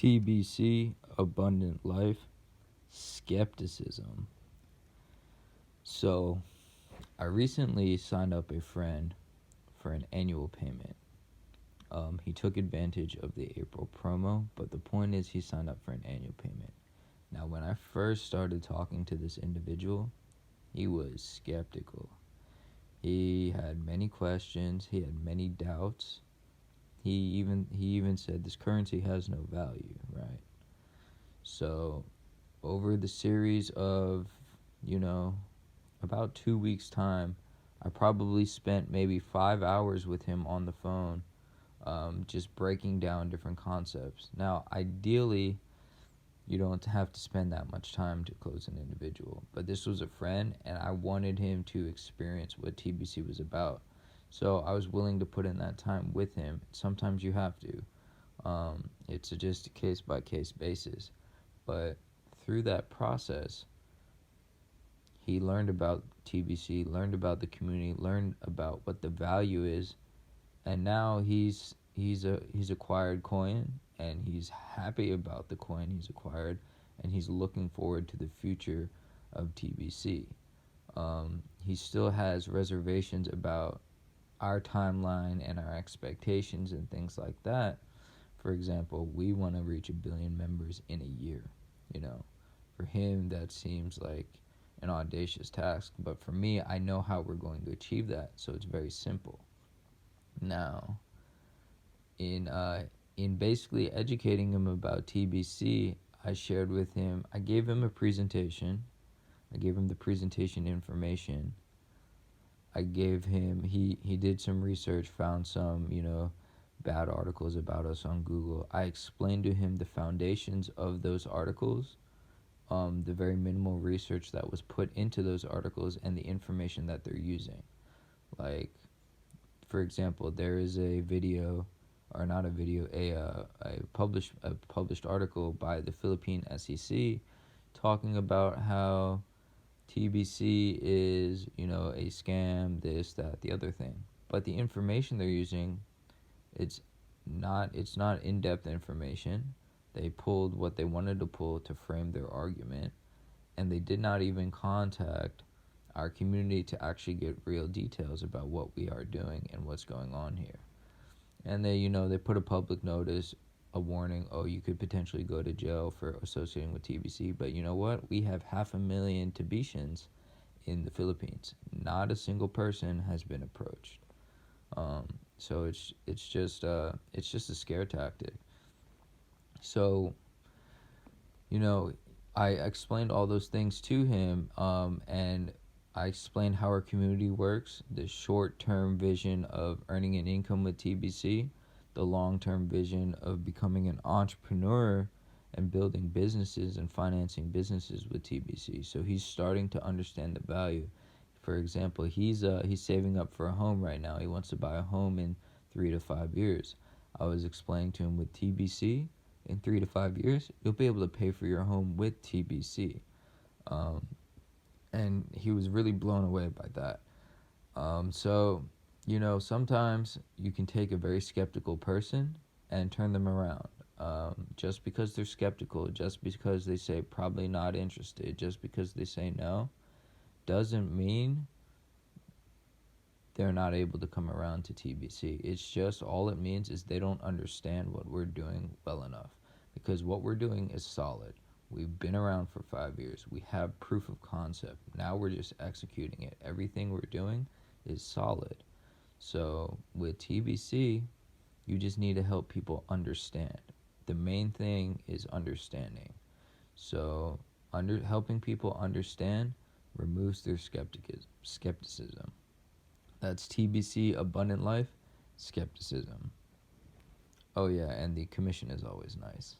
TBC, Abundant Life, Skepticism. So, I recently signed up a friend for an annual payment. He took advantage of the April promo, but the point is he signed up for an annual payment. Now, when I first started talking to this individual, he was skeptical. He had many questions, he had many doubts. He even said this currency has no value, right? So, over the series of, about 2 weeks' time, I probably spent maybe 5 hours with him on the phone, just breaking down different concepts. Now, ideally, you don't have to spend that much time to close an individual, but this was a friend, and I wanted him to experience what TBC was about. So I was willing to put in that time with him. Sometimes you have to. It's just a case-by-case basis. But through that process, he learned about TBC, learned about the community, learned about what the value is, and now he's acquired coin, and he's happy about the coin he's acquired, and he's looking forward to the future of TBC. He still has reservations about our timeline and our expectations and things like that. For example, we want to reach 1 billion members in a year. For him, that seems like an audacious task, but for me, I know how we're going to achieve that, so it's very simple. Now, in basically educating him about TBC, I gave him a presentation. I gave him the presentation information. He did some research, found some, bad articles about us on Google. I explained to him the foundations of those articles, the very minimal research that was put into those articles, and the information that they're using. Like, for example, there is a video, or not a video, a published article by the Philippine SEC talking about how TBC is, a scam, this, that, the other thing. But the information they're using, it's not in-depth information. They pulled what they wanted to pull to frame their argument, and they did not even contact our community to actually get real details about what we are doing and what's going on here. And they put a public notice, a warning, you could potentially go to jail for associating with TBC. But you know what? We have 500,000 Tibetans in the Philippines. Not a single person has been approached. So it's just a scare tactic. So, I explained all those things to him, and I explained how our community works, the short-term vision of earning an income with TBC, the long-term vision of becoming an entrepreneur and building businesses and financing businesses with TBC. So he's starting to understand the value. For example, he's saving up for a home right now. He wants to buy a home in 3 to 5 years. I was explaining to him, with TBC, in 3 to 5 years, you'll be able to pay for your home with TBC. And he was really blown away by that. So, sometimes you can take a very skeptical person and turn them around. Just because they're skeptical, just because they say probably not interested, just because they say no, doesn't mean they're not able to come around to TBC. It's just, all it means is they don't understand what we're doing well enough. Because what we're doing is solid. We've been around for 5 years. We have proof of concept. Now we're just executing it. Everything we're doing is solid. So with TBC, you just need to help people understand. The main thing is understanding. So helping people understand removes their skepticism. That's TBC, Abundant Life, Skepticism. Oh yeah, and the commission is always nice.